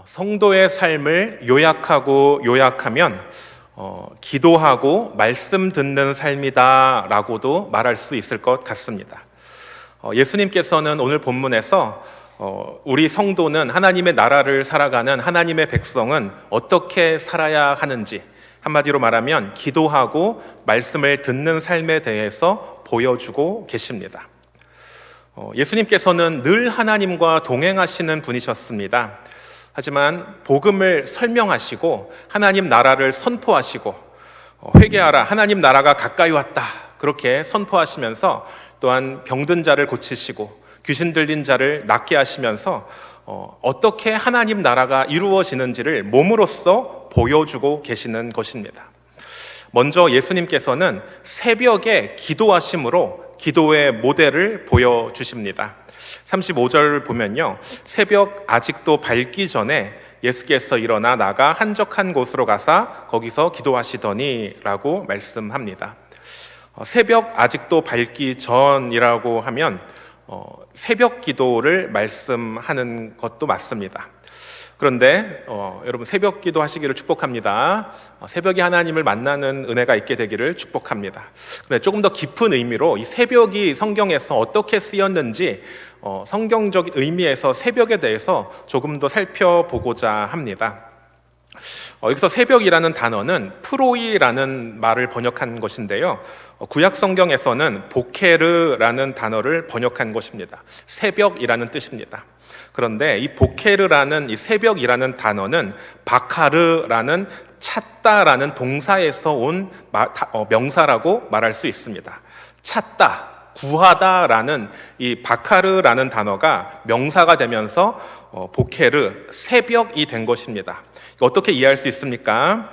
성도의 삶을 요약하면 기도하고 말씀 듣는 삶이다 라고도 말할 수 있을 것 같습니다. 예수님께서는 오늘 본문에서 우리 성도는 하나님의 나라를 살아가는 하나님의 백성은 어떻게 살아야 하는지, 한마디로 말하면 기도하고 말씀을 듣는 삶에 대해서 보여주고 계십니다. 예수님께서는 늘 하나님과 동행하시는 분이셨습니다. 하지만 복음을 설명하시고 하나님 나라를 선포하시고 회개하라, 하나님 나라가 가까이 왔다, 그렇게 선포하시면서 또한 병든 자를 고치시고 귀신 들린 자를 낫게 하시면서 어떻게 하나님 나라가 이루어지는지를 몸으로써 보여주고 계시는 것입니다. 먼저 예수님께서는 새벽에 기도하심으로 기도의 모델을 보여주십니다. 35절 보면요, 새벽 아직도 밝기 전에 예수께서 일어나 나가 한적한 곳으로 가사 거기서 기도하시더니 라고 말씀합니다. 새벽 아직도 밝기 전이라고 하면 새벽 기도를 말씀하는 것도 맞습니다. 그런데 여러분, 새벽 기도 하시기를 축복합니다. 새벽에 하나님을 만나는 은혜가 있게 되기를 축복합니다. 그런데 조금 더 깊은 의미로 이 새벽이 성경에서 어떻게 쓰였는지 성경적 의미에서 새벽에 대해서 조금 더 살펴보고자 합니다. 여기서 새벽이라는 단어는 프로이라는 말을 번역한 것인데요, 구약 성경에서는 보케르라는 단어를 번역한 것입니다. 새벽이라는 뜻입니다. 그런데 이 보케르라는 이 새벽이라는 단어는 바카르라는 찾다라는 동사에서 온 명사라고 말할 수 있습니다. 찾다, 구하다라는 이 바카르라는 단어가 명사가 되면서 보케르, 새벽이 된 것입니다. 어떻게 이해할 수 있습니까?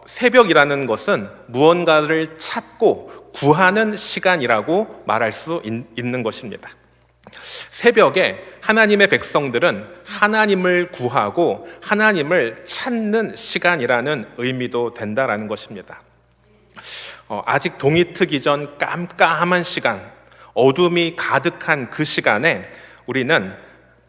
새벽이라는 것은 무언가를 찾고 구하는 시간이라고 말할 수 있는 것입니다. 새벽에 하나님의 백성들은 하나님을 구하고 하나님을 찾는 시간이라는 의미도 된다라는 것입니다. 아직 동이 트기 전 깜깜한 시간, 어둠이 가득한 그 시간에 우리는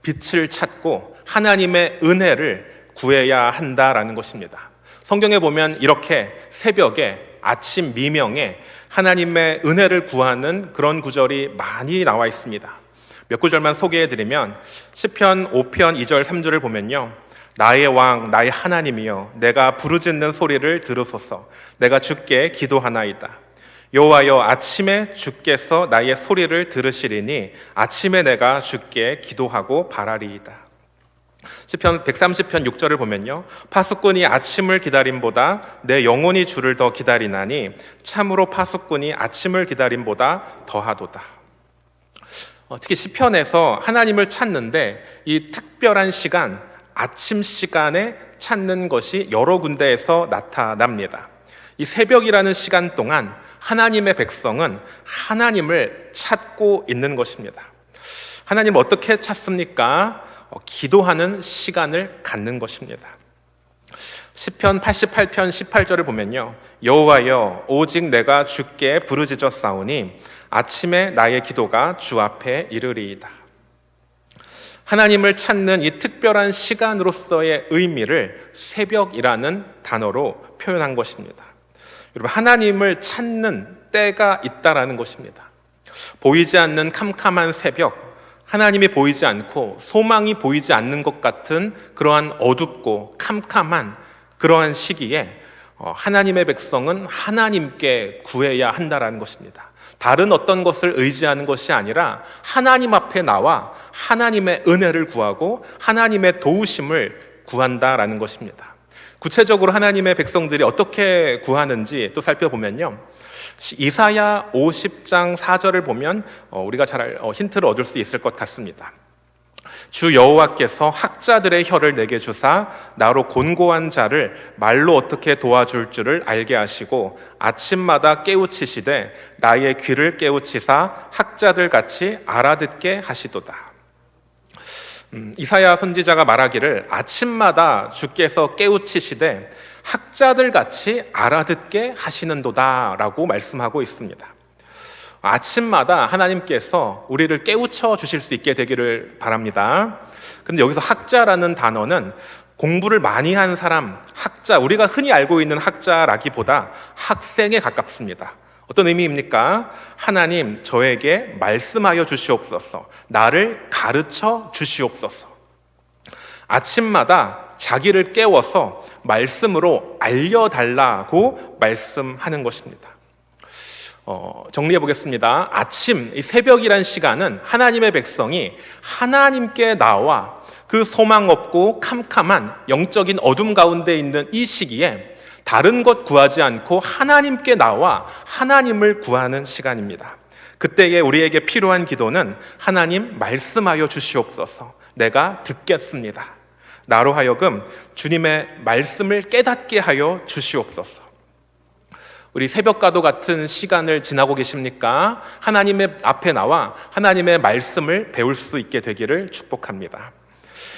빛을 찾고 하나님의 은혜를 구해야 한다라는 것입니다. 성경에 보면 이렇게 새벽에, 아침 미명에 하나님의 은혜를 구하는 그런 구절이 많이 나와 있습니다. 몇 구절만 소개해드리면 시편 5편 2절 3절을 보면요, 나의 왕 나의 하나님이여 내가 부르짖는 소리를 들으소서. 내가 주께 기도하나이다. 여호와여 아침에 주께서 나의 소리를 들으시리니 아침에 내가 주께 기도하고 바라리이다. 시편 130편 6절을 보면요, 파수꾼이 아침을 기다림보다 내 영혼이 주를 더 기다리나니 참으로 파수꾼이 아침을 기다림보다 더하도다. 특히 시편에서 하나님을 찾는데 이 특별한 시간, 아침 시간에 찾는 것이 여러 군데에서 나타납니다. 이 새벽이라는 시간 동안 하나님의 백성은 하나님을 찾고 있는 것입니다. 하나님 어떻게 찾습니까? 기도하는 시간을 갖는 것입니다. 시편 88편 18절을 보면요, 여호와여 오직 내가 주께 부르짖었사오니 아침에 나의 기도가 주 앞에 이르리이다. 하나님을 찾는 이 특별한 시간으로서의 의미를 새벽이라는 단어로 표현한 것입니다. 여러분, 하나님을 찾는 때가 있다라는 것입니다. 보이지 않는 캄캄한 새벽, 하나님이 보이지 않고 소망이 보이지 않는 것 같은 그러한 어둡고 캄캄한 그러한 시기에 하나님의 백성은 하나님께 구해야 한다라는 것입니다. 다른 어떤 것을 의지하는 것이 아니라 하나님 앞에 나와 하나님의 은혜를 구하고 하나님의 도우심을 구한다라는 것입니다. 구체적으로 하나님의 백성들이 어떻게 구하는지 또 살펴보면요, 이사야 50장 4절을 보면 우리가 잘 힌트를 얻을 수 있을 것 같습니다. 주 여호와께서 학자들의 혀를 내게 주사 나로 곤고한 자를 말로 어떻게 도와줄 줄을 알게 하시고 아침마다 깨우치시되 나의 귀를 깨우치사 학자들 같이 알아듣게 하시도다. 이사야 선지자가 말하기를 아침마다 주께서 깨우치시되 학자들 같이 알아듣게 하시는도다 라고 말씀하고 있습니다. 아침마다 하나님께서 우리를 깨우쳐 주실 수 있게 되기를 바랍니다. 그런데 여기서 학자라는 단어는 공부를 많이 한 사람, 학자, 우리가 흔히 알고 있는 학자라기보다 학생에 가깝습니다. 어떤 의미입니까? 하나님, 저에게 말씀하여 주시옵소서. 나를 가르쳐 주시옵소서. 아침마다 자기를 깨워서 말씀으로 알려달라고 말씀하는 것입니다. 정리해 보겠습니다. 아침, 이 새벽이란 시간은 하나님의 백성이 하나님께 나와 그 소망 없고 캄캄한 영적인 어둠 가운데 있는 이 시기에 다른 것 구하지 않고 하나님께 나와 하나님을 구하는 시간입니다. 그때에 우리에게 필요한 기도는 하나님 말씀하여 주시옵소서. 내가 듣겠습니다. 나로 하여금 주님의 말씀을 깨닫게 하여 주시옵소서. 우리 새벽과도 같은 시간을 지나고 계십니까? 하나님의 앞에 나와 하나님의 말씀을 배울 수 있게 되기를 축복합니다.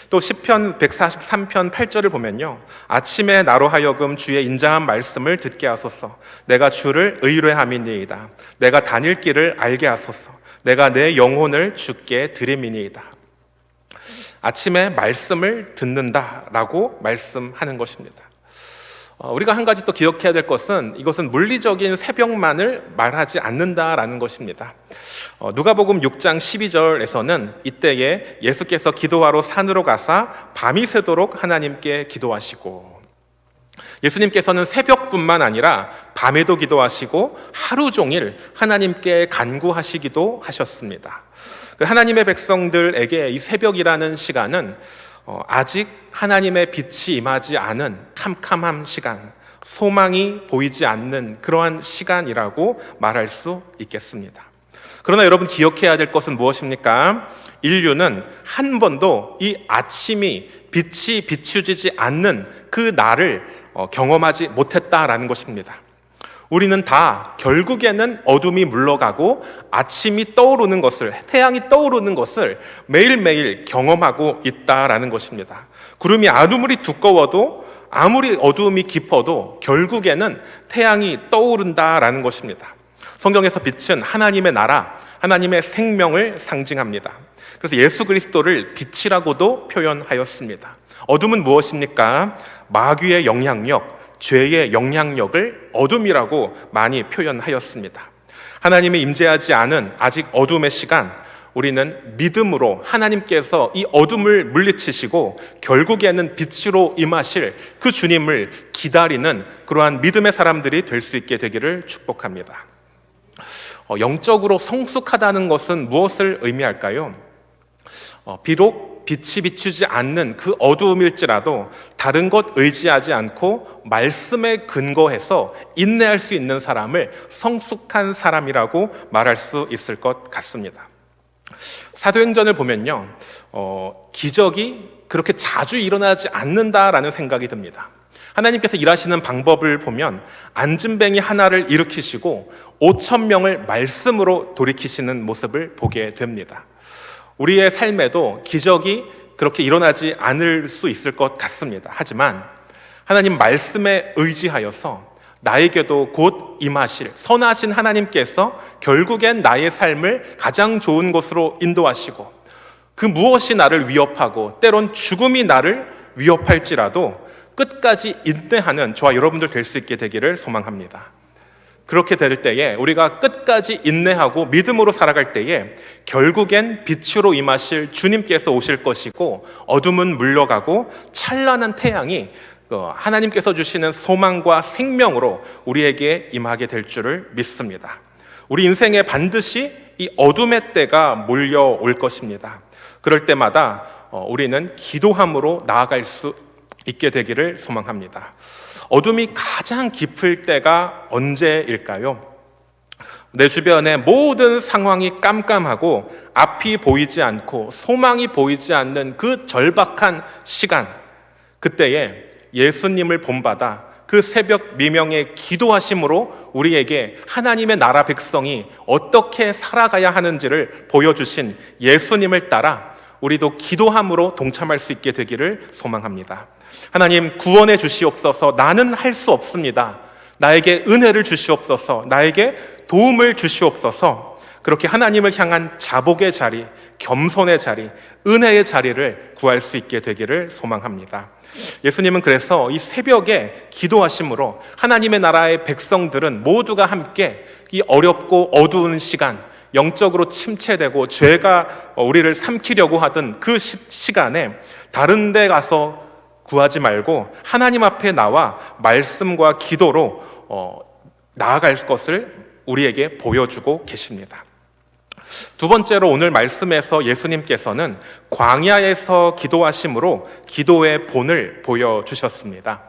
또 시편 143편 8절을 보면요, 아침에 나로 하여금 주의 인자한 말씀을 듣게 하소서. 내가 주를 의뢰함이니이다. 내가 다닐 길을 알게 하소서. 내가 내 영혼을 주께 드림이니이다. 아침에 말씀을 듣는다라고 말씀하는 것입니다. 우리가 한 가지 또 기억해야 될 것은 이것은 물리적인 새벽만을 말하지 않는다라는 것입니다. 누가복음 6장 12절에서는 이때에 예수께서 기도하러 산으로 가사 밤이 새도록 하나님께 기도하시고, 예수님께서는 새벽뿐만 아니라 밤에도 기도하시고 하루 종일 하나님께 간구하시기도 하셨습니다. 하나님의 백성들에게 이 새벽이라는 시간은 아직 하나님의 빛이 임하지 않은 캄캄한 시간, 소망이 보이지 않는 그러한 시간이라고 말할 수 있겠습니다. 그러나 여러분 기억해야 될 것은 무엇입니까? 인류는 한 번도 이 아침이 빛이 비추지지 않는 그 날을 경험하지 못했다라는 것입니다. 우리는 다 결국에는 어둠이 물러가고 아침이 떠오르는 것을, 태양이 떠오르는 것을 매일매일 경험하고 있다라는 것입니다. 구름이 아무리 두꺼워도, 아무리 어두움이 깊어도 결국에는 태양이 떠오른다라는 것입니다. 성경에서 빛은 하나님의 나라, 하나님의 생명을 상징합니다. 그래서 예수 그리스도를 빛이라고도 표현하였습니다. 어둠은 무엇입니까? 마귀의 영향력, 죄의 영향력을 어둠이라고 많이 표현하였습니다. 하나님이 임재하지 않은 아직 어둠의 시간, 우리는 믿음으로 하나님께서 이 어둠을 물리치시고 결국에는 빛으로 임하실 그 주님을 기다리는 그러한 믿음의 사람들이 될 수 있게 되기를 축복합니다. 영적으로 성숙하다는 것은 무엇을 의미할까요? 비록 빛이 비추지 않는 그 어두움일지라도 다른 것 의지하지 않고 말씀에 근거해서 인내할 수 있는 사람을 성숙한 사람이라고 말할 수 있을 것 같습니다. 사도행전을 보면요, 기적이 그렇게 자주 일어나지 않는다라는 생각이 듭니다. 하나님께서 일하시는 방법을 보면 안진뱅이 하나를 일으키시고 5,000명을 말씀으로 돌이키시는 모습을 보게 됩니다. 우리의 삶에도 기적이 그렇게 일어나지 않을 수 있을 것 같습니다. 하지만 하나님 말씀에 의지하여서 나에게도 곧 임하실 선하신 하나님께서 결국엔 나의 삶을 가장 좋은 곳으로 인도하시고, 그 무엇이 나를 위협하고 때론 죽음이 나를 위협할지라도 끝까지 인내하는 저와 여러분들 될 수 있게 되기를 소망합니다. 그렇게 될 때에, 우리가 끝까지 인내하고 믿음으로 살아갈 때에 결국엔 빛으로 임하실 주님께서 오실 것이고, 어둠은 물러가고 찬란한 태양이 하나님께서 주시는 소망과 생명으로 우리에게 임하게 될 줄을 믿습니다. 우리 인생에 반드시 이 어둠의 때가 몰려올 것입니다. 그럴 때마다 우리는 기도함으로 나아갈 수 있게 되기를 소망합니다. 어둠이 가장 깊을 때가 언제일까요? 내 주변의 모든 상황이 깜깜하고 앞이 보이지 않고 소망이 보이지 않는 그 절박한 시간, 그때에 예수님을 본받아 그 새벽 미명의 기도하심으로 우리에게 하나님의 나라 백성이 어떻게 살아가야 하는지를 보여주신 예수님을 따라 우리도 기도함으로 동참할 수 있게 되기를 소망합니다. 하나님, 구원해 주시옵소서. 나는 할 수 없습니다. 나에게 은혜를 주시옵소서. 나에게 도움을 주시옵소서. 그렇게 하나님을 향한 자복의 자리, 겸손의 자리, 은혜의 자리를 구할 수 있게 되기를 소망합니다. 예수님은 그래서 이 새벽에 기도하심으로 하나님의 나라의 백성들은 모두가 함께 이 어렵고 어두운 시간, 영적으로 침체되고 죄가 우리를 삼키려고 하던 그 시간에 다른 데 가서 구하지 말고 하나님 앞에 나와 말씀과 기도로 나아갈 것을 우리에게 보여주고 계십니다. 두 번째로 오늘 말씀에서 예수님께서는 광야에서 기도하심으로 기도의 본을 보여주셨습니다.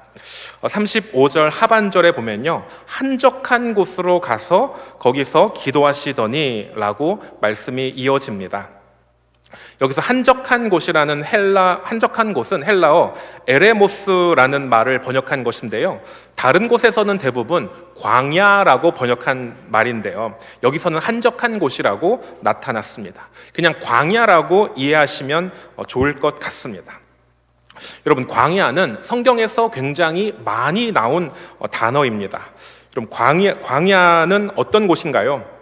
35절 하반절에 보면요, 한적한 곳으로 가서 거기서 기도하시더니 라고 말씀이 이어집니다. 여기서 한적한 곳이라는 한적한 곳은 헬라어 에레모스라는 말을 번역한 것인데요, 다른 곳에서는 대부분 광야라고 번역한 말인데요, 여기서는 한적한 곳이라고 나타났습니다. 그냥 광야라고 이해하시면 좋을 것 같습니다. 여러분, 광야는 성경에서 굉장히 많이 나온 단어입니다. 그럼 광야는 어떤 곳인가요?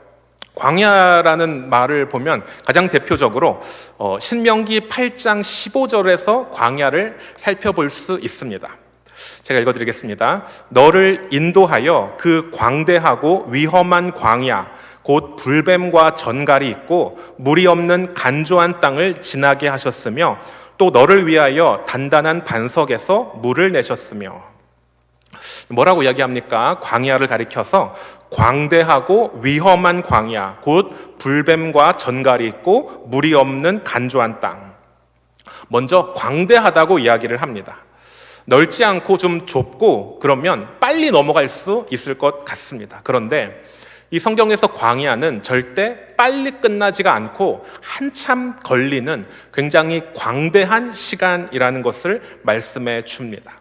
광야라는 말을 보면 가장 대표적으로 신명기 8장 15절에서 광야를 살펴볼 수 있습니다. 제가 읽어드리겠습니다. 너를 인도하여 그 광대하고 위험한 광야 곧 불뱀과 전갈이 있고 물이 없는 간조한 땅을 지나게 하셨으며 또 너를 위하여 단단한 반석에서 물을 내셨으며. 뭐라고 이야기합니까? 광야를 가리켜서 광대하고 위험한 광야 곧 불뱀과 전갈이 있고 물이 없는 간조한 땅. 먼저 광대하다고 이야기를 합니다. 넓지 않고 좀 좁고 그러면 빨리 넘어갈 수 있을 것 같습니다. 그런데 이 성경에서 광야는 절대 빨리 끝나지가 않고 한참 걸리는 굉장히 광대한 시간이라는 것을 말씀해 줍니다.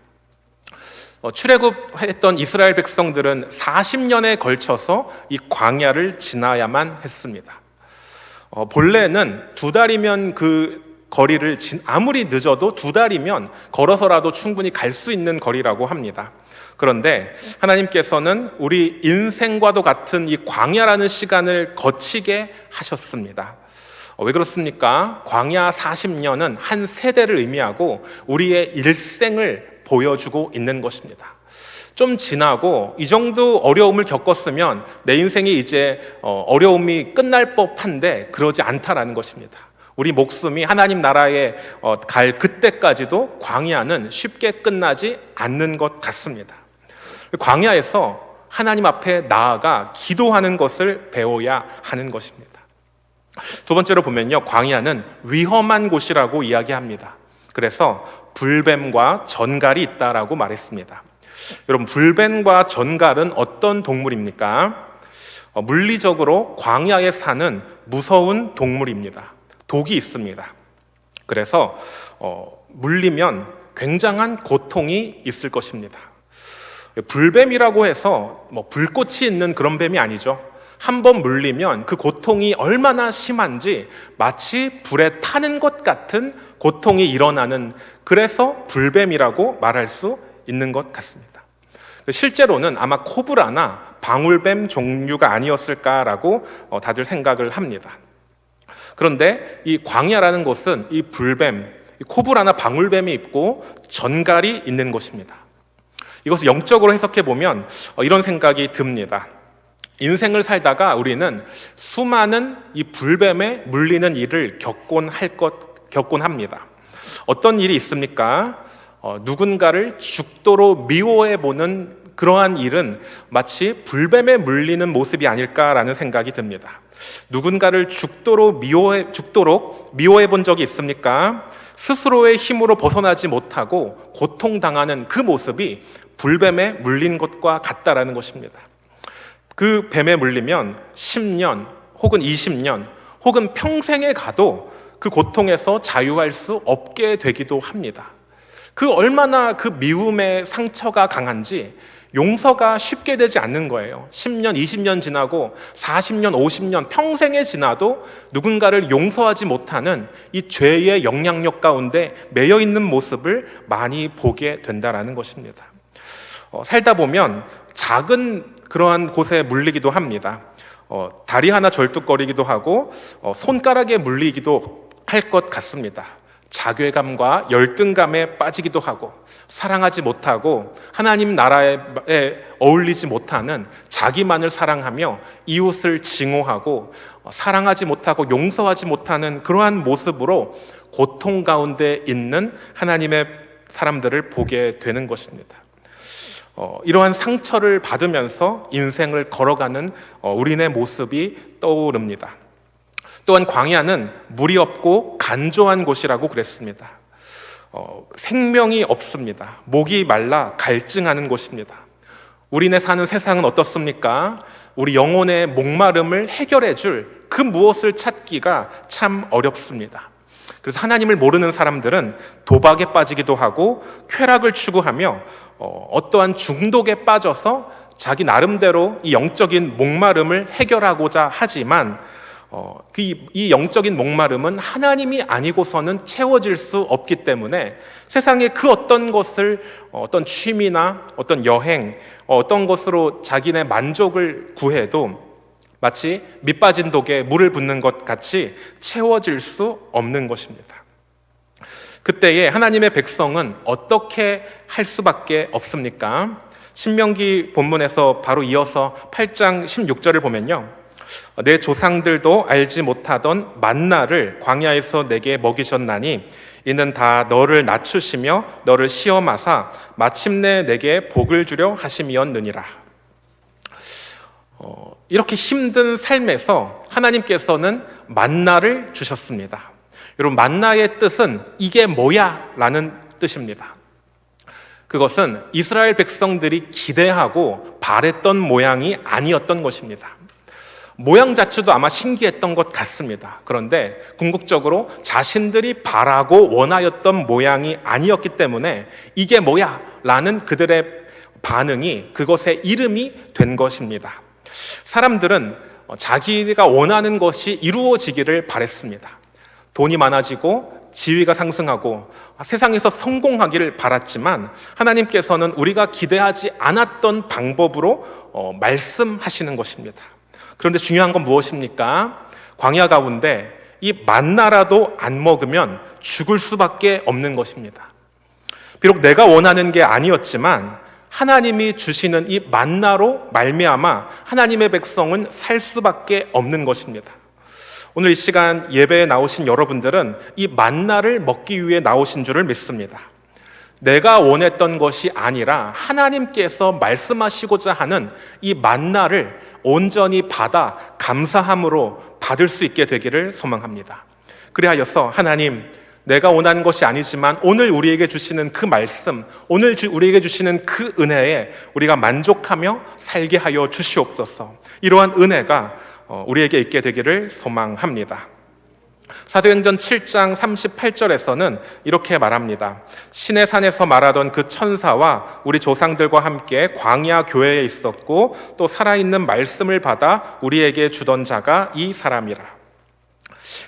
출애굽했던 이스라엘 백성들은 40년에 걸쳐서 이 광야를 지나야만 했습니다. 본래는 2달이면 그 거리를 아무리 늦어도 2달이면 걸어서라도 충분히 갈 수 있는 거리라고 합니다. 그런데 하나님께서는 우리 인생과도 같은 이 광야라는 시간을 거치게 하셨습니다. 왜 그렇습니까? 광야 40년은 한 세대를 의미하고 우리의 일생을 보여주고 있는 것입니다. 좀 지나고 이 정도 어려움을 겪었으면 내 인생이 이제 어려움이 끝날 법한데 그러지 않다라는 것입니다. 우리 목숨이 하나님 나라에 갈 그때까지도 광야는 쉽게 끝나지 않는 것 같습니다. 광야에서 하나님 앞에 나아가 기도하는 것을 배워야 하는 것입니다. 두 번째로 보면요, 광야는 위험한 곳이라고 이야기합니다. 그래서 불뱀과 전갈이 있다라고 말했습니다. 여러분, 불뱀과 전갈은 어떤 동물입니까? 물리적으로 광야에 사는 무서운 동물입니다. 독이 있습니다. 그래서 물리면 굉장한 고통이 있을 것입니다. 불뱀이라고 해서 불꽃이 있는 그런 뱀이 아니죠. 한번 물리면 그 고통이 얼마나 심한지 마치 불에 타는 것 같은 고통이 일어나는, 그래서 불뱀이라고 말할 수 있는 것 같습니다. 실제로는 아마 코브라나 방울뱀 종류가 아니었을까라고 다들 생각을 합니다. 그런데 이 광야라는 곳은 이 불뱀, 이 코브라나 방울뱀이 있고 전갈이 있는 곳입니다. 이것을 영적으로 해석해 보면 이런 생각이 듭니다. 인생을 살다가 우리는 수많은 이 불뱀에 물리는 일을 겪곤 합니다. 어떤 일이 있습니까? 누군가를 죽도록 미워해 보는 그러한 일은 마치 불뱀에 물리는 모습이 아닐까라는 생각이 듭니다. 누군가를 죽도록 미워해 본 적이 있습니까? 스스로의 힘으로 벗어나지 못하고 고통당하는 그 모습이 불뱀에 물린 것과 같다라는 것입니다. 그 뱀에 물리면 10년 혹은 20년 혹은 평생에 가도 그 고통에서 자유할 수 없게 되기도 합니다. 그 얼마나 그 미움의 상처가 강한지 용서가 쉽게 되지 않는 거예요. 10년, 20년 지나고 40년, 50년 평생에 지나도 누군가를 용서하지 못하는 이 죄의 영향력 가운데 매여 있는 모습을 많이 보게 된다라는 것입니다. 살다 보면 작은 그러한 곳에 물리기도 합니다. 다리 하나 절뚝거리기도 하고 손가락에 물리기도 할 것 같습니다. 자괴감과 열등감에 빠지기도 하고 사랑하지 못하고 하나님 나라에 어울리지 못하는 자기만을 사랑하며 이웃을 증오하고 사랑하지 못하고 용서하지 못하는 그러한 모습으로 고통 가운데 있는 하나님의 사람들을 보게 되는 것입니다. 이러한 상처를 받으면서 인생을 걸어가는 우리네 모습이 떠오릅니다. 또한 광야는 물이 없고 간조한 곳이라고 그랬습니다. 생명이 없습니다. 목이 말라 갈증하는 곳입니다. 우리네 사는 세상은 어떻습니까? 우리 영혼의 목마름을 해결해 줄 그 무엇을 찾기가 참 어렵습니다. 그래서 하나님을 모르는 사람들은 도박에 빠지기도 하고 쾌락을 추구하며 어떠한 중독에 빠져서 자기 나름대로 이 영적인 목마름을 해결하고자 하지만 이 영적인 목마름은 하나님이 아니고서는 채워질 수 없기 때문에 세상의 그 어떤 것을 어떤 취미나 어떤 여행, 어떤 것으로 자기네 만족을 구해도 마치 밑빠진 독에 물을 붓는 것 같이 채워질 수 없는 것입니다. 그때에 하나님의 백성은 어떻게 할 수밖에 없습니까? 신명기 본문에서 바로 이어서 8장 16절을 보면요, 내 조상들도 알지 못하던 만나를 광야에서 내게 먹이셨나니 이는 다 너를 낮추시며 너를 시험하사 마침내 내게 복을 주려 하심이었느니라. 이렇게 힘든 삶에서 하나님께서는 만나를 주셨습니다. 여러분, 만나의 뜻은 이게 뭐야? 라는 뜻입니다. 그것은 이스라엘 백성들이 기대하고 바랬던 모양이 아니었던 것입니다. 모양 자체도 아마 신기했던 것 같습니다. 그런데 궁극적으로 자신들이 바라고 원하였던 모양이 아니었기 때문에 이게 뭐야? 라는 그들의 반응이 그것의 이름이 된 것입니다. 사람들은 자기가 원하는 것이 이루어지기를 바랬습니다. 돈이 많아지고 지위가 상승하고 세상에서 성공하기를 바랐지만 하나님께서는 우리가 기대하지 않았던 방법으로 말씀하시는 것입니다. 그런데 중요한 건 무엇입니까? 광야 가운데 이 만나라도 안 먹으면 죽을 수밖에 없는 것입니다. 비록 내가 원하는 게 아니었지만 하나님이 주시는 이 만나로 말미암아 하나님의 백성은 살 수밖에 없는 것입니다. 오늘 이 시간 예배에 나오신 여러분들은 이 만나를 먹기 위해 나오신 줄을 믿습니다. 내가 원했던 것이 아니라 하나님께서 말씀하시고자 하는 이 만나를 온전히 받아 감사함으로 받을 수 있게 되기를 소망합니다. 그리하여서 하나님, 내가 원하는 것이 아니지만 오늘 우리에게 주시는 그 말씀, 오늘 우리에게 주시는 그 은혜에 우리가 만족하며 살게 하여 주시옵소서. 이러한 은혜가 우리에게 있게 되기를 소망합니다. 사도행전 7장 38절에서는 이렇게 말합니다. 신의 산에서 말하던 그 천사와 우리 조상들과 함께 광야 교회에 있었고 또 살아있는 말씀을 받아 우리에게 주던 자가 이 사람이라.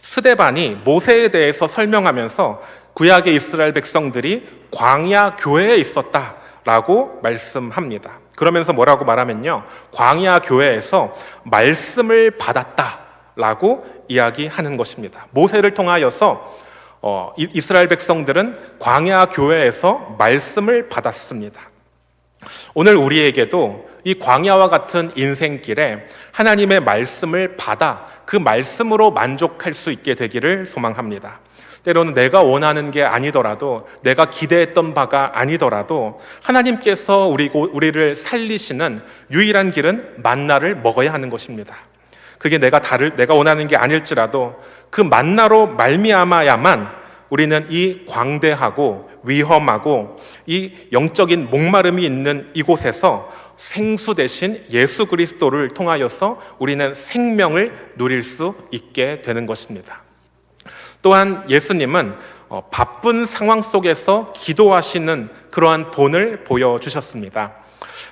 스데반이 모세에 대해서 설명하면서 구약의 이스라엘 백성들이 광야 교회에 있었다라고 말씀합니다. 그러면서 뭐라고 말하면요, 광야 교회에서 말씀을 받았다라고 이야기하는 것입니다. 모세를 통하여서 이스라엘 백성들은 광야 교회에서 말씀을 받았습니다. 오늘 우리에게도 이 광야와 같은 인생길에 하나님의 말씀을 받아 그 말씀으로 만족할 수 있게 되기를 소망합니다. 때로는 내가 원하는 게 아니더라도, 내가 기대했던 바가 아니더라도 하나님께서 우리를 살리시는 유일한 길은 만나를 먹어야 하는 것입니다. 그게 내가 원하는 게 아닐지라도 그 만나로 말미암아야만 우리는 이 광대하고 위험하고 이 영적인 목마름이 있는 이곳에서 생수 대신 예수 그리스도를 통하여서 우리는 생명을 누릴 수 있게 되는 것입니다. 또한 예수님은 바쁜 상황 속에서 기도하시는 그러한 본을 보여주셨습니다.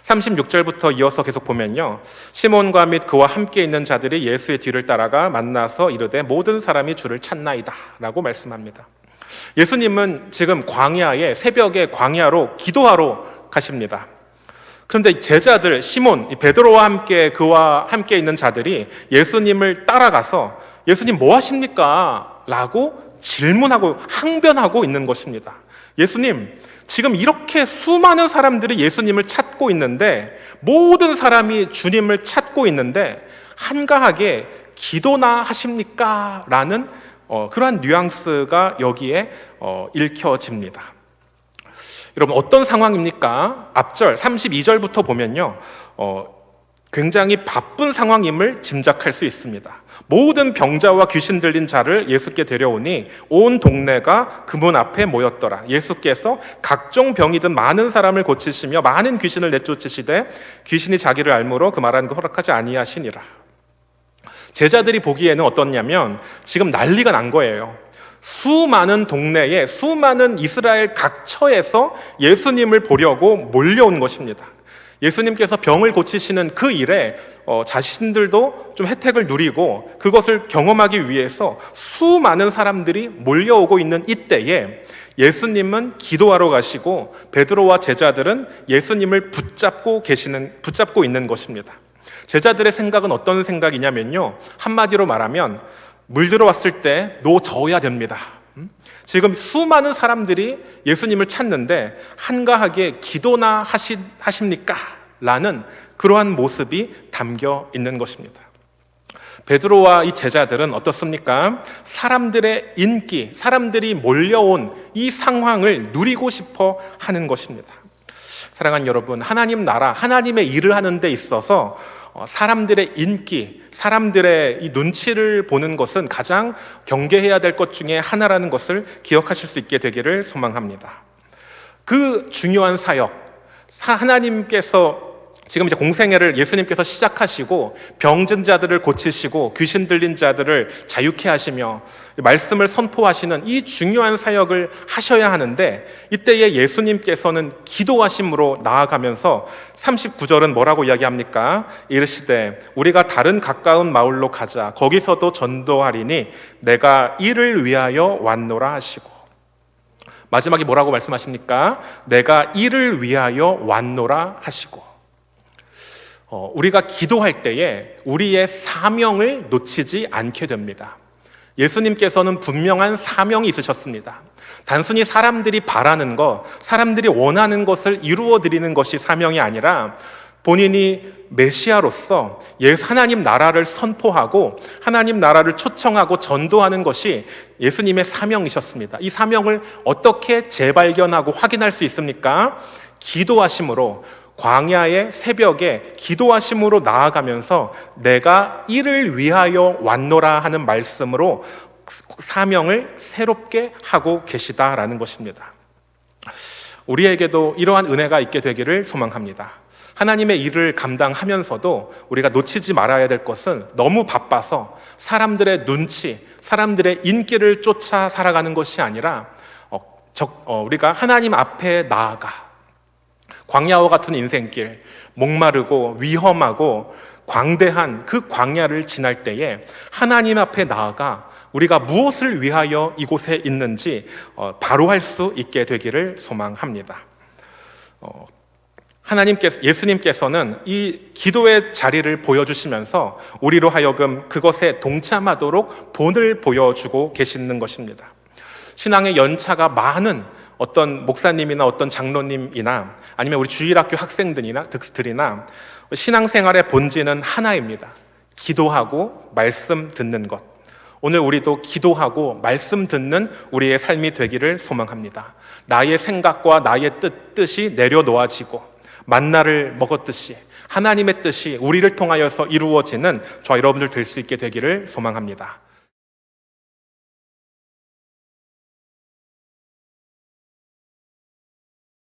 36절부터 이어서 계속 보면요, 시몬과 및 그와 함께 있는 자들이 예수의 뒤를 따라가 만나서 이르되 모든 사람이 주를 찾나이다 라고 말씀합니다. 예수님은 지금 광야에, 새벽에 광야로 기도하러 가십니다. 그런데 제자들, 시몬, 이 베드로와 함께 그와 함께 있는 자들이 예수님을 따라가서 예수님 뭐 하십니까? 라고 질문하고 항변하고 있는 것입니다. 예수님, 지금 이렇게 수많은 사람들이 예수님을 찾고 있는데, 모든 사람이 주님을 찾고 있는데 한가하게 기도나 하십니까? 라는 그러한 뉘앙스가 여기에 읽혀집니다. 여러분, 어떤 상황입니까? 앞절 32절부터 보면요, 굉장히 바쁜 상황임을 짐작할 수 있습니다. 모든 병자와 귀신 들린 자를 예수께 데려오니 온 동네가 그 문 앞에 모였더라. 예수께서 각종 병이 든 많은 사람을 고치시며 많은 귀신을 내쫓으시되 귀신이 자기를 알므로 그 말하는 거 허락하지 아니하시니라. 제자들이 보기에는 어떻냐면 지금 난리가 난 거예요. 수많은 동네에 수많은 이스라엘 각처에서 예수님을 보려고 몰려온 것입니다. 예수님께서 병을 고치시는 그 일에 자신들도 좀 혜택을 누리고 그것을 경험하기 위해서 수많은 사람들이 몰려오고 있는 이때에 예수님은 기도하러 가시고 베드로와 제자들은 예수님을 붙잡고 있는 것입니다. 제자들의 생각은 어떤 생각이냐면요, 한마디로 말하면 물 들어왔을 때 놓져야 됩니다. 지금 수많은 사람들이 예수님을 찾는데 한가하게 기도나 하십니까? 라는 그러한 모습이 담겨 있는 것입니다. 베드로와 이 제자들은 어떻습니까? 사람들의 인기, 사람들이 몰려온 이 상황을 누리고 싶어 하는 것입니다. 사랑하는 여러분, 하나님 나라, 하나님의 일을 하는 데 있어서 사람들의 인기, 사람들의 이 눈치를 보는 것은 가장 경계해야 될 것 중에 하나라는 것을 기억하실 수 있게 되기를 소망합니다. 그 중요한 사역, 하나님께서 지금 이제 공생애를 예수님께서 시작하시고 병든 자들을 고치시고 귀신 들린 자들을 자유케 하시며 말씀을 선포하시는 이 중요한 사역을 하셔야 하는데, 이때에 예수님께서는 기도하심으로 나아가면서 39절은 뭐라고 이야기합니까? 이르시되 우리가 다른 가까운 마을로 가자. 거기서도 전도하리니 내가 이를 위하여 왔노라 하시고, 마지막에 뭐라고 말씀하십니까? 내가 이를 위하여 왔노라 하시고. 우리가 기도할 때에 우리의 사명을 놓치지 않게 됩니다. 예수님께서는 분명한 사명이 있으셨습니다. 단순히 사람들이 바라는 것, 사람들이 원하는 것을 이루어 드리는 것이 사명이 아니라 본인이 메시아로서 하나님 나라를 선포하고 하나님 나라를 초청하고 전도하는 것이 예수님의 사명이셨습니다. 이 사명을 어떻게 재발견하고 확인할 수 있습니까? 기도하심으로, 광야의 새벽에 기도하심으로 나아가면서 내가 이를 위하여 왔노라 하는 말씀으로 사명을 새롭게 하고 계시다라는 것입니다. 우리에게도 이러한 은혜가 있게 되기를 소망합니다. 하나님의 일을 감당하면서도 우리가 놓치지 말아야 될 것은 너무 바빠서 사람들의 눈치, 사람들의 인기를 쫓아 살아가는 것이 아니라 우리가 하나님 앞에 나아가 광야와 같은 인생길, 목마르고 위험하고 광대한 그 광야를 지날 때에 하나님 앞에 나아가 우리가 무엇을 위하여 이곳에 있는지 바로 할 수 있게 되기를 소망합니다. 예수님께서는 이 기도의 자리를 보여주시면서 우리로 하여금 그것에 동참하도록 본을 보여주고 계시는 것입니다. 신앙의 연차가 많은 어떤 목사님이나 어떤 장로님이나 아니면 우리 주일학교 학생들이나 신앙생활의 본질은 하나입니다. 기도하고 말씀 듣는 것. 오늘 우리도 기도하고 말씀 듣는 우리의 삶이 되기를 소망합니다. 나의 생각과 나의 뜻이 내려놓아지고 만나를 먹었듯이 하나님의 뜻이 우리를 통하여서 이루어지는 저와 여러분들 될 수 있게 되기를 소망합니다.